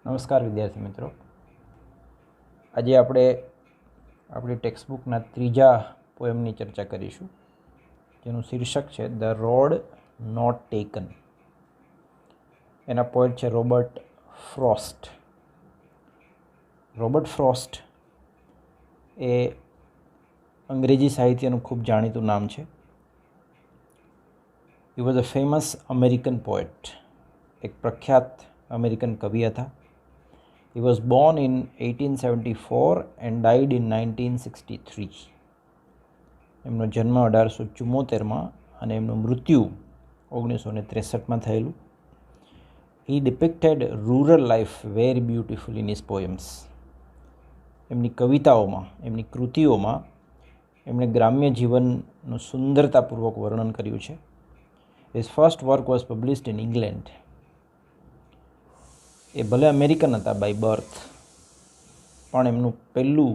નમસ્કાર વિદ્યાર્થી મિત્રો, આજે આપણે આપણી ટેક્સ્ટબુકના ત્રીજા પોએમની ચર્ચા કરીશું, જેનું શીર્ષક છે ધ રોડ નોટ ટેકન. એના પોએટ છે રોબર્ટ ફ્રોસ્ટ. રોબર્ટ ફ્રોસ્ટ એ અંગ્રેજી સાહિત્યનું ખૂબ જાણીતું નામ છે. He was a famous American poet. એક પ્રખ્યાત અમેરિકન કવિ હતા. He was born in 1874 and died in 1963. એમનો જન્મ 1874માં અને એમનું મૃત્યુ 1963માં થયેલું. He depicted rural life very beautifully in his poems. એમની કવિતાઓમાં, એમની કૃતિઓમાં એમણે ગ્રામ્ય જીવનનું સુંદરતાપૂર્વક વર્ણન કર્યું છે. His first work was published in England. એ ભલે અમેરિકન હતા બાય બર્થ, પણ એમનું પહેલું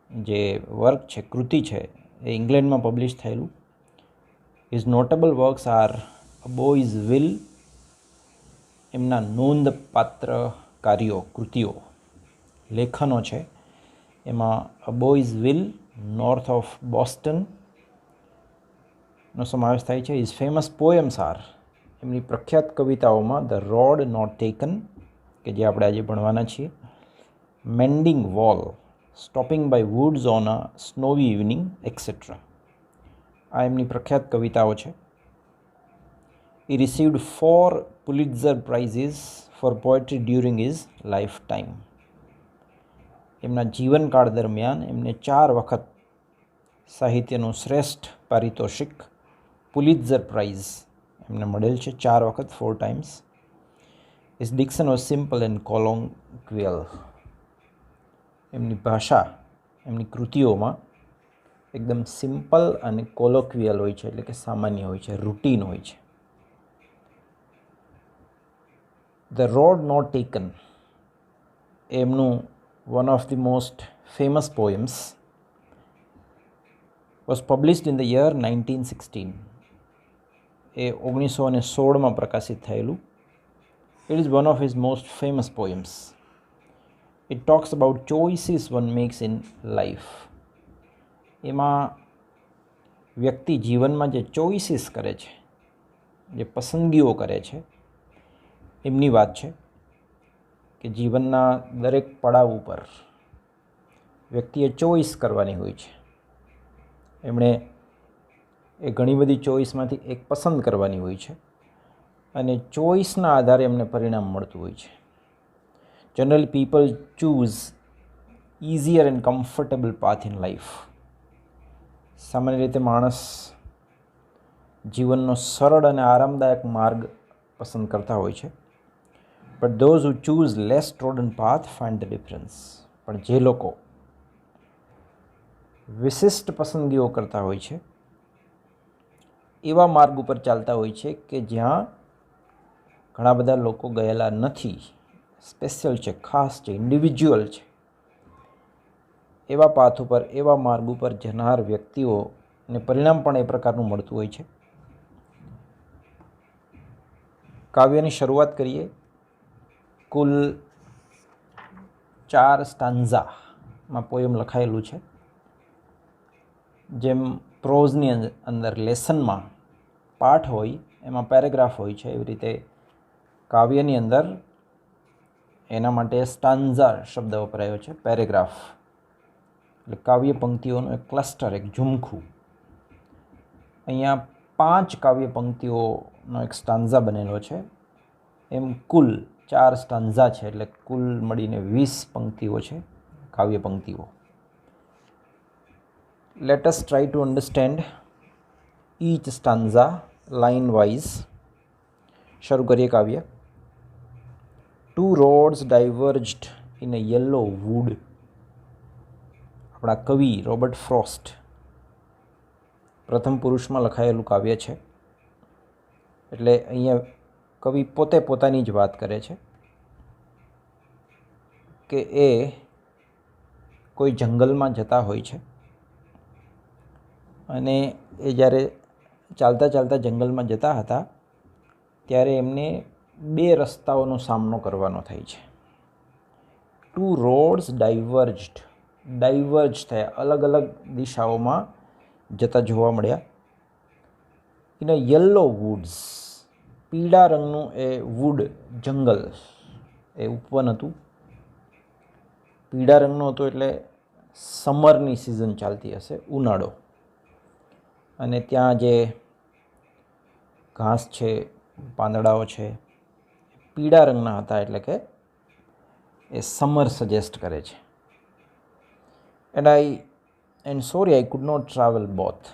જે વર્ક છે, કૃતિ છે, એ ઇંગ્લેન્ડમાં પબ્લિશ થયેલું. His notable works are a boy's will. એમના નોંધપાત્ર કાર્યો, કૃતિઓ, લેખનો છે, એમાં a boy's will, north of બોસ્ટનનો સમાવેશ થાય છે. હિઝ ફેમસ પોએમ્સ આર, એમની પ્રખ્યાત કવિતાઓમાં ધ રોડ નોટ ટેકન, કે જે આપણે આજે ભણવાના છીએ, mending wall, stopping by woods on a snowy evening, etcetera. આ એમની પ્રખ્યાત કવિતાઓ છે. He received 4 Pulitzer Prizes for poetry during his lifetime. એમના જીવનકાળ દરમિયાન એમને 4 વખત સાહિત્યનું શ્રેષ્ઠ પારિતોષિક પુલિત્ઝર પ્રાઇઝ એમને મળેલ છે, 4 વખત, 4 times. His diction was simple and colloquial. એમની ભાષા, એમની કૃતિઓમાં એકદમ સિમ્પલ અને કોલોક્વિયલ હોય છે, એટલે કે સામાન્ય હોય છે, રૂટીન હોય છે. ધ રોડ નોટ ટેકન એમનું one of the most famous poems was published in the year 1916. એ 1916માં પ્રકાશિત થયેલું. It is one of his most famous poems. It talks about choices one makes in life. એમાં વ્યક્તિ જીવનમાં જે choices કરે છે, જે પસંદગીઓ કરે છે, એમની વાત છે કે જીવનના દરેક પડાવ ઉપર વ્યક્તિએ ચોઇસ કરવાની હોય છે. એમણે એ ઘણી બધી ચોઇસમાંથી એક પસંદ કરવાની હોય છે અને ચોઇસના આધારે એમને પરિણામ મળતું હોય છે. Generally people choose easier and comfortable path in life. સામાન્ય રીતે માણસ જીવનનો સરળ અને આરામદાયક માર્ગ પસંદ કરતા હોય છે. But those who choose less trodden path find the difference. પણ જે લોકો વિશિષ્ટ પસંદગીઓ કરતા હોય છે, એવા માર્ગ ઉપર ચાલતા હોય છે કે જ્યાં ઘણા બધા લોકો ગયેલા નથી, સ્પેશિયલ છે, ખાસ છે, ઇન્ડિવિજ્યુઅલ છે, એવા પાથ ઉપર, એવા માર્ગ ઉપર જનાર વ્યક્તિઓને પરિણામ પણ એ પ્રકારનું મળતું હોય છે. કાવ્યની શરૂઆત કરીએ. કુલ 4 સ્ટાન્ઝામાં પોએમ લખાયેલું છે. જેમ પ્રોઝની અંદર લેસનમાં પાઠ હોય, એમાં પેરેગ્રાફ હોય છે, એવી રીતે કાવ્યની અંદર એના માટે સ્ટાન્ઝા શબ્દ વપરાયો છે, પેરેગ્રાફ. એટલે કાવ્ય પંક્તિઓનું એક ક્લસ્ટર, એક ઝુમખું. અહીંયા 5 કાવ્ય પંક્તિઓનો એક સ્ટાન્ઝા બનેલો છે. એમ કુલ 4 સ્ટાન્ઝા છે, એટલે કુલ મળીને 20 પંક્તિઓ છે, કાવ્ય પંક્તિઓ. Let us try to understand each stanza line wise. શરૂ કરીએ કાવ્ય. 2 roads diverged in a yellow wood. આપણા કવિ રોબર્ટ ફ્રોસ્ટ, પ્રથમ પુરુષમાં લખાયેલું કાવ્ય છે, એટલે અહીંયા કવિ પોતે પોતાની જ વાત કરે છે કે એ કોઈ જંગલમાં જતા હોય છે અને એ જ્યારે ચાલતા ચાલતા જંગલમાં જતા હતા ત્યારે એમને બે રસ્તાઓનો સામનો કરવાનો થાય છે. ટુ રોડ્સ ડાઇવર્જ થયા, અલગ અલગ દિશાઓમાં જતા જોવા મળ્યા. ઇન અ યલો વુડ્સ, પીળા રંગનું એ વુડ જંગલ એ ઉપવન હતું. પીળા રંગનું હતું એટલે સમરની સિઝન ચાલતી હશે, ઉનાળો. અને ત્યાં જે ઘાસ છે, પાંદડાઓ છે, પીળા રંગના હતા, એટલે કે એ સમર સજેસ્ટ કરે છે. And sorry I could not travel both.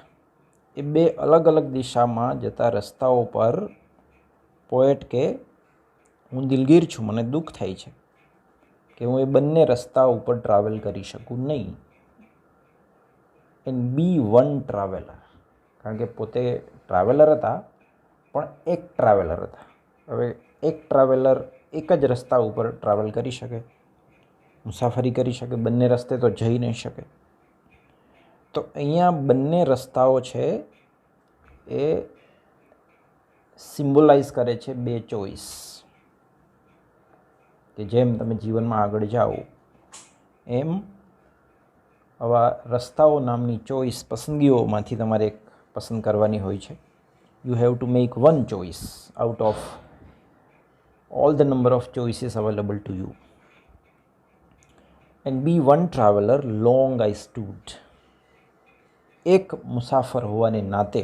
એ બે અલગ અલગ દિશામાં જતા રસ્તાઓ પર પોએટ કે હું દિલગીર છું, મને દુઃખ થાય છે કે હું એ બંને રસ્તા ઉપર ટ્રાવેલ કરી શકું નહીં. એન્ડ બી વન ટ્રાવેલર, કારણ કે પોતે ટ્રાવેલર હતા પણ એક ટ્રાવેલર હતા. હવે એક ટ્રાવેલર એક જ રસ્તા ઉપર ટ્રાવેલ કરી શકે, મુસાફરી કરી શકે, બંને રસ્તે તો જઈ નહીં શકે. તો અહીંયા બંને રસ્તાઓ છે એ સિમ્બોલાઇઝ કરે છે બે ચોઈસ, કે જેમ તમે જીવનમાં આગળ જાઓ એમ આવા રસ્તાઓ નામની ચોઈસ, પસંદગીઓમાંથી તમારે એક પસંદ કરવાની હોય છે. You have to make one choice out of all the number of choices available to you. And be one traveler, long I stood. એક મુસાફર હોવાને નાતે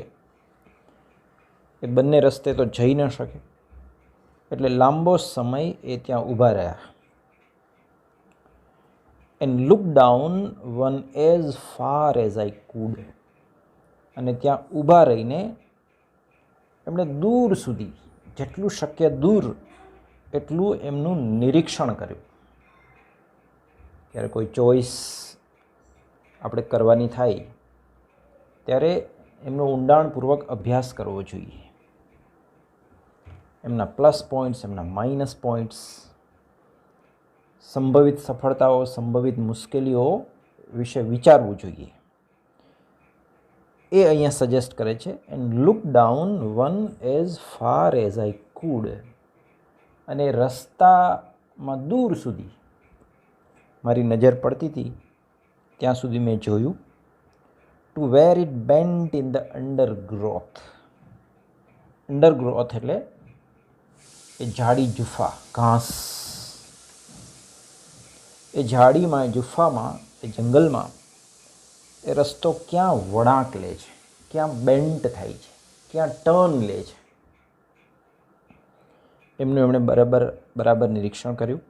એ બંને રસ્તે તો જઈ ન શકે, એટલે લાંબો સમય એ ત્યાં ઊભા રહ્યા. And look down one as far as I could. અને ત્યાં ઊભા રહીને એમણે દૂર સુધી, જેટલું શક્ય દૂર એટલું એમનું નિરીક્ષણ કર્યું. ત્યારે કોઈ ચોઈસ આપણે કરવાની થાય ત્યારે એમનો ઊંડાણપૂર્વક અભ્યાસ કરવો જોઈએ. એમના પ્લસ પોઈન્ટ્સ, એમના માઇનસ પોઈન્ટ્સ, સંભવિત સફળતાઓ, સંભવિત મુશ્કેલીઓ વિશે વિચારવું જોઈએ. એ અહીંયા સજેસ્ટ કરે છે. And look down one as far as I could. અને રસ્તામાં દૂર સુધી મારી નજર પડતી હતી ત્યાં સુધી મેં જોયું. To where it bent in the undergrowth. Undergrowth એટલે એ ઝાડી જુફા, ઘાસ. એ ઝાડીમાં, જુફામાં, એ જંગલમાં એ રસ્તો ક્યાં વળાંક લે છે, ક્યાં બેન્ટ થાય છે, ક્યાં ટર્ન લે છે, એમનું એમણે બરાબર નિરીક્ષણ કર્યું,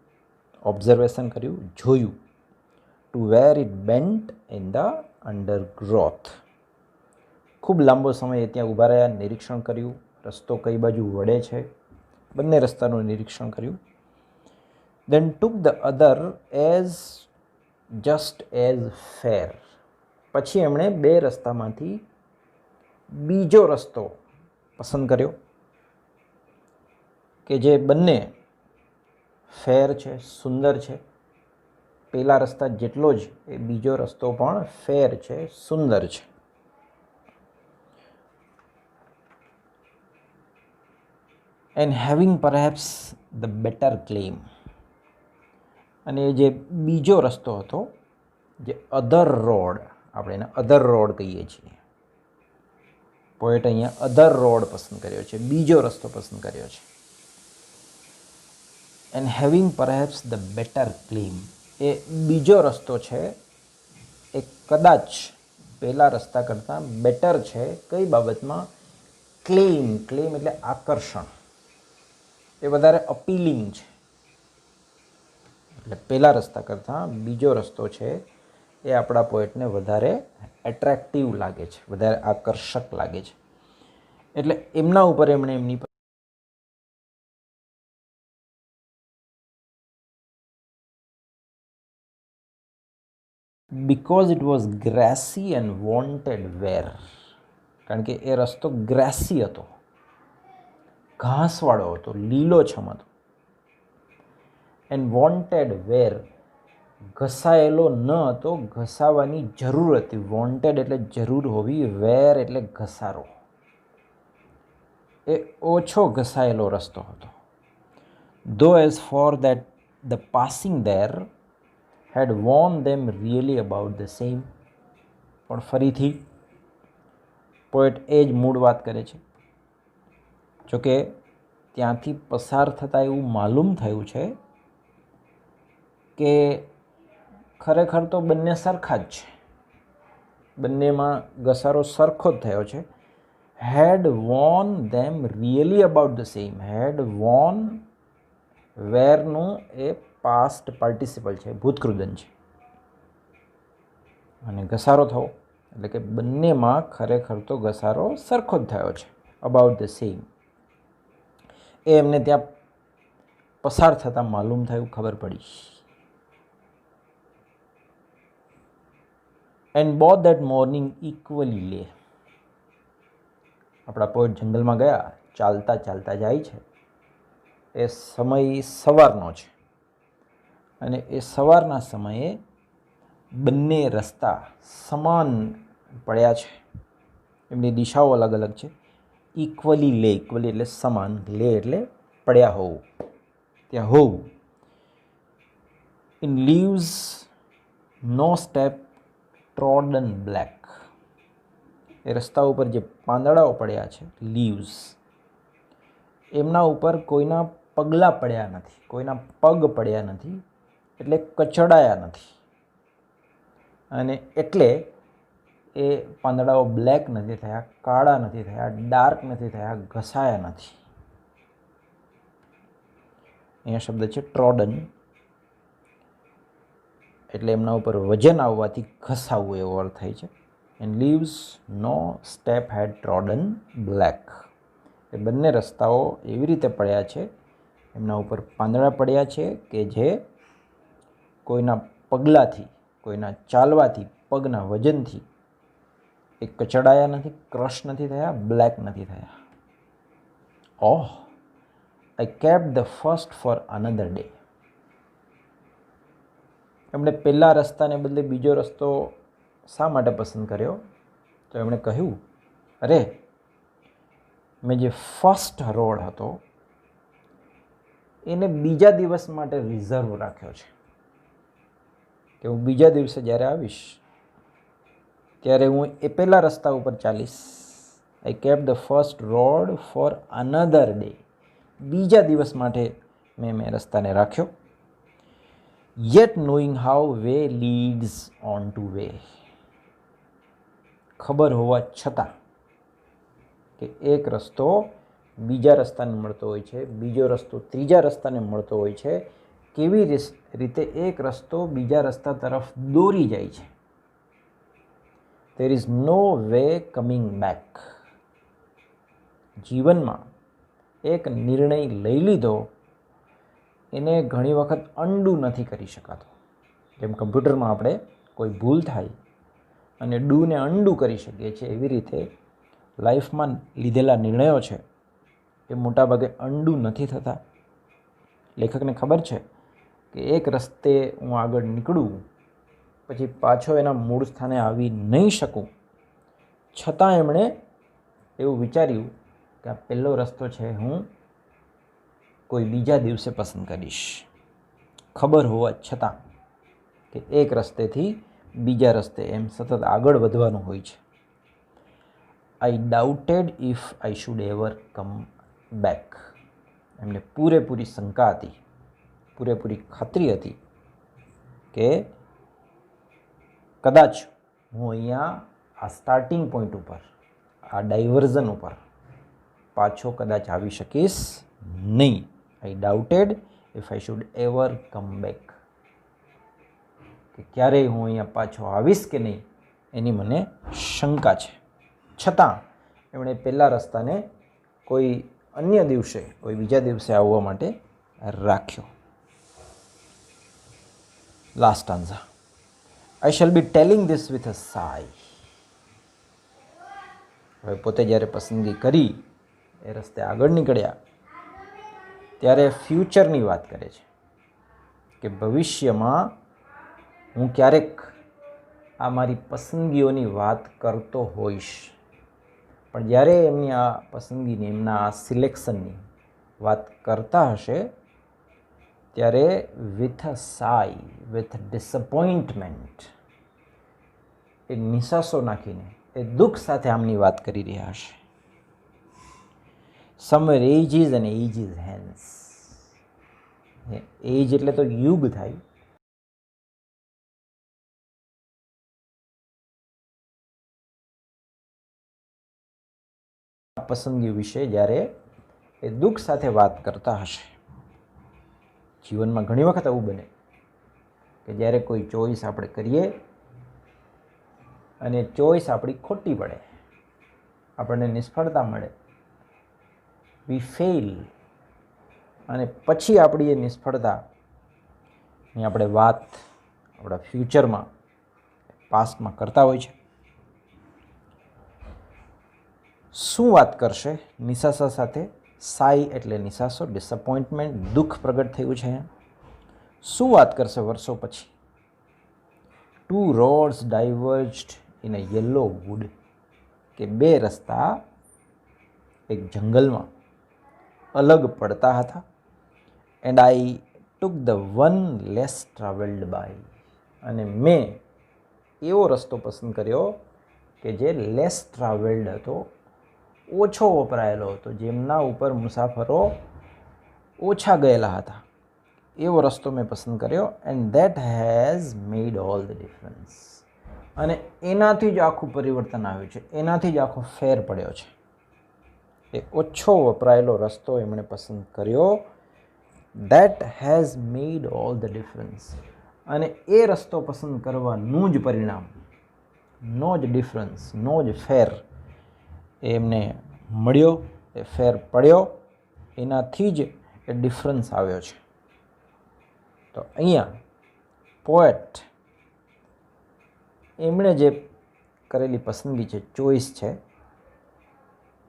ઓબ્ઝર્વેશન કર્યું, જોયું. To where it bent in the undergrowth. ખૂબ લાંબો સમય એ ત્યાં ઊભા રહ્યા, નિરીક્ષણ કર્યું, રસ્તો કઈ બાજુ વળે છે, બંને રસ્તાનું નિરીક્ષણ કર્યું. Then took the other as just as fair. પછી એમણે બે રસ્તામાંથી બીજો રસ્તો પસંદ કર્યો કે જે બંને ફેર છે, સુંદર છે. પહેલા રસ્તા જેટલો જ એ બીજો રસ્તો પણ ફેર છે, સુંદર છે. And having perhaps the better claim. અને જે બીજો રસ્તો હતો, જે અધર રોડ, આપણે એને અધર રોડ કહીએ છીએ. પોએટ અહીંયા અધર રોડ પસંદ કર્યો છે, બીજો રસ્તો પસંદ કર્યો છે. And having perhaps the better claim. એ બીજો રસ્તો છે એ કદાચ પહેલા રસ્તા કરતાં બેટર છે. કઈ બાબતમાં? ક્લેમ. ક્લેમ એટલે આકર્ષણ. એ વધારે અપીલિંગ છે. એટલે પહેલા રસ્તા કરતાં બીજો રસ્તો છે એ આપણા પોએટને વધારે એટ્રેક્ટિવ લાગે છે, વધારે આકર્ષક લાગે છે. એટલે એમના ઉપર એમણે એમની because it was grassy and wanted wear. કારણ કે એ રસ્તો ગ્રેસી હતો, ઘાસવાળો હતો, લીલોછમ હતો. એન્ડ વોન્ટેડ વેર, ઘસાયેલો ન હતો, ઘસાવાની જરૂર હતી. વોન્ટેડ એટલે જરૂર હોવી, વેર એટલે ઘસારો. એ ઓછો ઘસાયેલો રસ્તો હતો. though as for that the passing there had warned them really about the same. પણ ફરીથી પોએટ એ જ મૂળ વાત કરે છે. જોકે ત્યાંથી પસાર થતાં એવું માલુમ થયું છે કે ખરેખર તો બંને સરખા જ છે, બંનેમાં ઘસારો સરખો જ થયો છે. Had worn them really about the same. Had worn વેરનું એ પાસ્ટ પાર્ટિસિપલ છે, ભૂતકૃદન છે, અને ઘસારો થવો એટલે કે બંનેમાં ખરેખર તો ઘસારો સરખો જ થયો છે, અબાઉટ ધ સેમ. એ એમને ત્યાં પસાર થતાં માલુમ થયું, ખબર પડી. And both that morning equally લે. આપણા પોઈટ જંગલમાં ગયા, ચાલતા ચાલતા જાય છે. એ સમય સવારનો છે અને એ સવારના સમયે બંને રસ્તા સમાન પડ્યા છે, એમની દિશાઓ અલગ અલગ છે. ઇક્વલી લે, ઇક્વલી એટલે સમાન, લે એટલે પડ્યા હોવું, ત્યાં હોવું. In leaves no step trodden black. એ રસ્તા ઉપર જે પાંદડાઓ પડ્યા છે, લીવ્સ, એમના ઉપર કોઈના પગલાં પડ્યા નથી, કોઈના પગ પડ્યા નથી, એટલે કચડાયા નથી. અને એટલે એ પાંદડાઓ બ્લેક નથી થયા, કાળા નથી થયા, ડાર્ક નથી થયા, ઘસાયા નથી. અહીંયા શબ્દ છે ટ્રોડન, એટલે એમના ઉપર વજન આવવાથી ઘસાવવું એવો અર્થ થાય છે. And leaves no step had trodden black. એ બંને રસ્તાઓ એવી રીતે પડ્યા છે, એમના ઉપર પાંદડા પડ્યા છે કે જે કોઈના પગલાંથી, કોઈના ચાલવાથી, પગના વજનથી એ કચડાયા નથી, ક્રશ નથી થયા, બ્લેક નથી થયા. Oh, I kept the first for another day. એમણે પહેલા રસ્તાને બદલે બીજો રસ્તો શા માટે પસંદ કર્યો? તો એમણે કહ્યું, અરે મેં જે ફર્સ્ટ રોડ હતો એને બીજા દિવસ માટે રિઝર્વ રાખ્યો છે, કે હું બીજા દિવસે જ્યારે આવીશ ત્યારે હું એ પહેલા રસ્તા ઉપર ચાલીશ. I kept the first road for another day. બીજા દિવસ માટે મેં રસ્તાને રાખ્યો. Yet knowing how way leads on to way. ખબર હોવા છતાં કે એક રસ્તો બીજા રસ્તાને મળતો હોય છે, બીજો રસ્તો ત્રીજા રસ્તાને મળતો હોય છે, કેવી રીતે એક રસ્તો બીજા રસ્તા તરફ દોરી જાય છે. There is no way coming back. જીવનમાં એક નિર્ણય લઈ લીધો એને ઘણી વખત અન્ડુ નથી કરી શકાતો. જેમ કમ્પ્યુટરમાં આપણે કોઈ ભૂલ થાય અને ડૂને અન્ડુ કરી શકીએ છીએ, એવી રીતે લાઈફમાં લીધેલા નિર્ણયો છે એ મોટાભાગે અન્ડુ નથી થતા. લેખકને ખબર છે કે એક રસ્તે હું આગળ નીકળું પછી પાછો એના મૂળ સ્થાને આવી નહીં શકું, છતાં એમણે એવું વિચાર્યું કે આ પહેલો રસ્તો છે, હું કોઈ બીજા દિવસે પસંદ કરીશ. ખબર હોવા છતાં કે એક રસ્તેથી બીજા રસ્તે એમ સતત આગળ વધવાનું હોય છે. I doubted if I should ever come back. એમને પૂરેપૂરી શંકા હતી, પૂરેપૂરી ખાતરી હતી કે કદાચ હું અહીંયા આ સ્ટાર્ટિંગ પોઈન્ટ ઉપર, આ ડાયવર્ઝન ઉપર પાછો કદાચ આવી શકીશ નહીં. I doubted if I should ever come back. કે ક્યારેય હું અહીંયા પાછો આવીશ કે નહીં એની મને શંકા છે. છતાં એમણે પહેલા રસ્તાને કોઈ અન્ય દિવસે, કોઈ બીજા દિવસે આવવા માટે રાખ્યો. Last answer. I shall be telling this with a sigh. હવે પોતે જ્યારે પસંદગી કરી, એ રસ્તે આગળ નીકળ્યા, ત્યારે ફ્યુચરની વાત કરે છે કે ભવિષ્યમાં હું ક્યારેક આ મારી પસંદગીઓની વાત કરતો હોઈશ, પણ જ્યારે એમની આ પસંદગીની, એમના આ સિલેક્શનની વાત કરતા હશે ત્યારે with a sigh, with disappointment, એ નિસાસો નાખીને એ દુઃખ સાથે આમની વાત કરી રહ્યા હશે. સમવેર એજીસ અને એજીસ હેન્સ. એજ એટલે તો યુગ થાય. પસંદગી વિશે જ્યારે એ દુઃખ સાથે વાત કરતા હશે. જીવનમાં ઘણી વખત આવું બને કે જ્યારે કોઈ ચોઈસ આપણે કરીએ અને ચોઈસ આપણી ખોટી પડે, આપણને નિષ્ફળતા મળે, વી ફેલ, અને પછી આપણી એ નિષ્ફળતાની આપણે વાત આપણા ફ્યુચરમાં, પાસ્ટમાં કરતા હોય છે. શું વાત કરશે નિસાસા સાથે? સાઈ એટલે નિસાસો, ડિસઅપોઇન્ટમેન્ટ, દુઃખ પ્રગટ થયું છે. શું વાત કરશે વર્ષો પછી? Two roads diverged in a yellow wood, કે બે રસ્તા એક જંગલમાં અલગ પડતા હતા. And I took the one less travelled by, અને મેં એવો રસ્તો પસંદ કર્યો કે જે લેસ ટ્રાવેલ્ડ હતો, ઓછો વપરાયેલો હતો, જેમના ઉપર મુસાફરો ઓછા ગયેલા હતા, એવો રસ્તો મેં પસંદ કર્યો. And that has made all the difference, અને એનાથી જ આખું પરિવર્તન આવ્યું છે, એનાથી જ આખો ફેર પડ્યો છે. એ ઓછો વપરાયેલો રસ્તો એમણે પસંદ કર્યો. That has made all the difference, અને એ રસ્તો પસંદ કરવાનું જ પરિણામ, નો જ ડિફરન્સ, નો જ ફેર એમને મળ્યો, એ ફેર પડ્યો, એનાથી જ એ ડિફરન્સ આવ્યો છે. તો અહીંયા પોએટ એમણે જે કરેલી પસંદગી છે, ચોઈસ છે,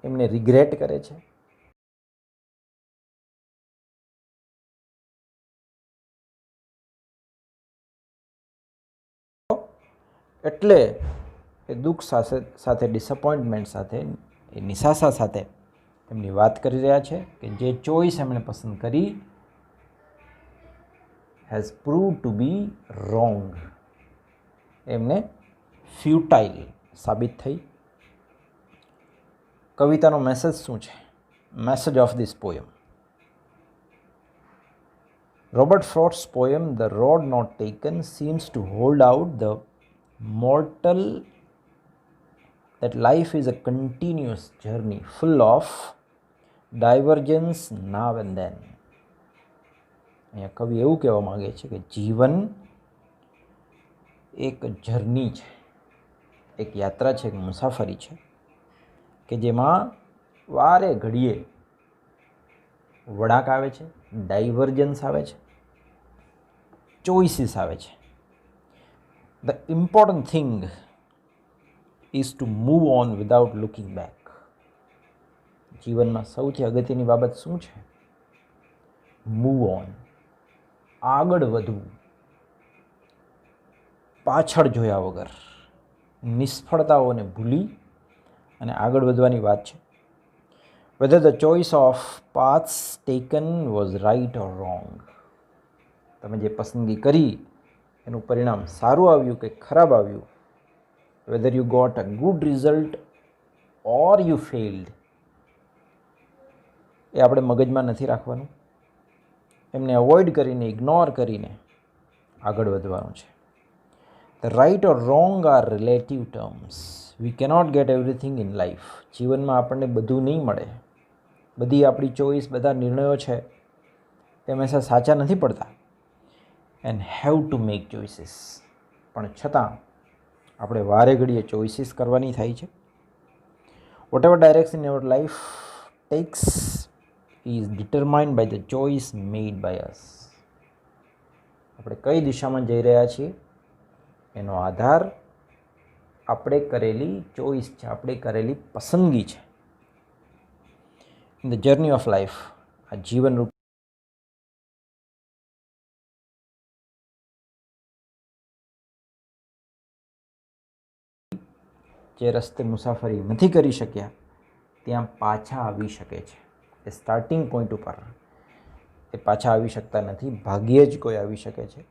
એમને રિગ્રેટ કરે છે. એટલે એ દુઃખ સાથે ડિસઅપોઇન્ટમેન્ટ સાથે, એ નિસાસા સાથે એમની વાત કરી રહ્યા છે કે જે ચોઈસ એમણે પસંદ કરી has proved to be wrong, એમને ફ્યુટાઇલ સાબિત થઈ. કવિતાનો મેસેજ શું છે? Message of this poem. Robert Frost's poem, The Road Not Taken, seems to hold out the mortal that life is a continuous journey full of divergence now and then. અહીંયા કવિ એવું કહેવા માગે છે કે જીવન એક જર્ની છે, એક યાત્રા છે, એક મુસાફરી છે કે જેમાં વારે ઘડીએ વળાંક આવે છે, ડાયવર્જન્સ આવે છે, ચોઇસીસ આવે છે. The important thing is to move on without looking back. જીવનમાં સૌથી અગત્યની બાબત શું છે? મૂવ ઓન, આગળ વધવું, પાછળ જોયા વગર, નિષ્ફળતાઓને ભૂલી અને આગળ વધવાની વાત છે. Whether the choice of paths taken was right or wrong, તમે જે પસંદગી કરી એનું પરિણામ સારું આવ્યું કે ખરાબ આવ્યું, whether you got a good result or you failed, એ આપણે મગજમાં નથી રાખવાનું, એમને અવોઇડ કરીને, ઇગ્નોર કરીને આગળ વધવાનું છે. The right or wrong are relative terms. We cannot get everything in life. જીવનમાં આપણને બધું નહીં મળે, બધી આપણી ચોઈસ, બધા નિર્ણયો છે તે હંમેશા સાચા નથી પડતા. And have to make choices, પણ છતાં આપણે વારે ઘડીએ ચોઇસીસ કરવાની થાય છે. Whatever direction in our life takes is determined by the choice made by us. આપણે કઈ દિશામાં જઈ રહ્યા છીએ એનો આધાર આપણે કરેલી ચોઈસ છે, આપણે કરેલી પસંદગી છે. In the journey of life, આ જીવનરૂપ જે રસ્તે મુસાફરી નથી કરી શક્યા ત્યાં પાછા આવી શકે છે. એ સ્ટાર્ટિંગ પોઈન્ટ ઉપર એ પાછા આવી શકતા નથી, ભાગ્યે જ કોઈ આવી શકે છે.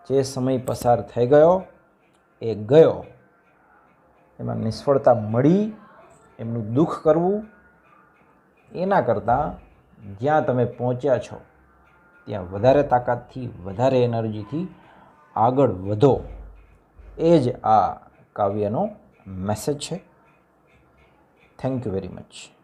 જે સમય પસાર થઈ ગયો એ ગયો. એમાં નિષ્ફળતા મળી એમનું દુઃખ કરવું એના કરતાં જ્યાં તમે પહોંચ્યા છો ત્યાં વધારે તાકાતથી, વધારે એનર્જીથી આગળ વધો. એ જ આ કાવ્યનો મેસેજ છે. Thank you very much.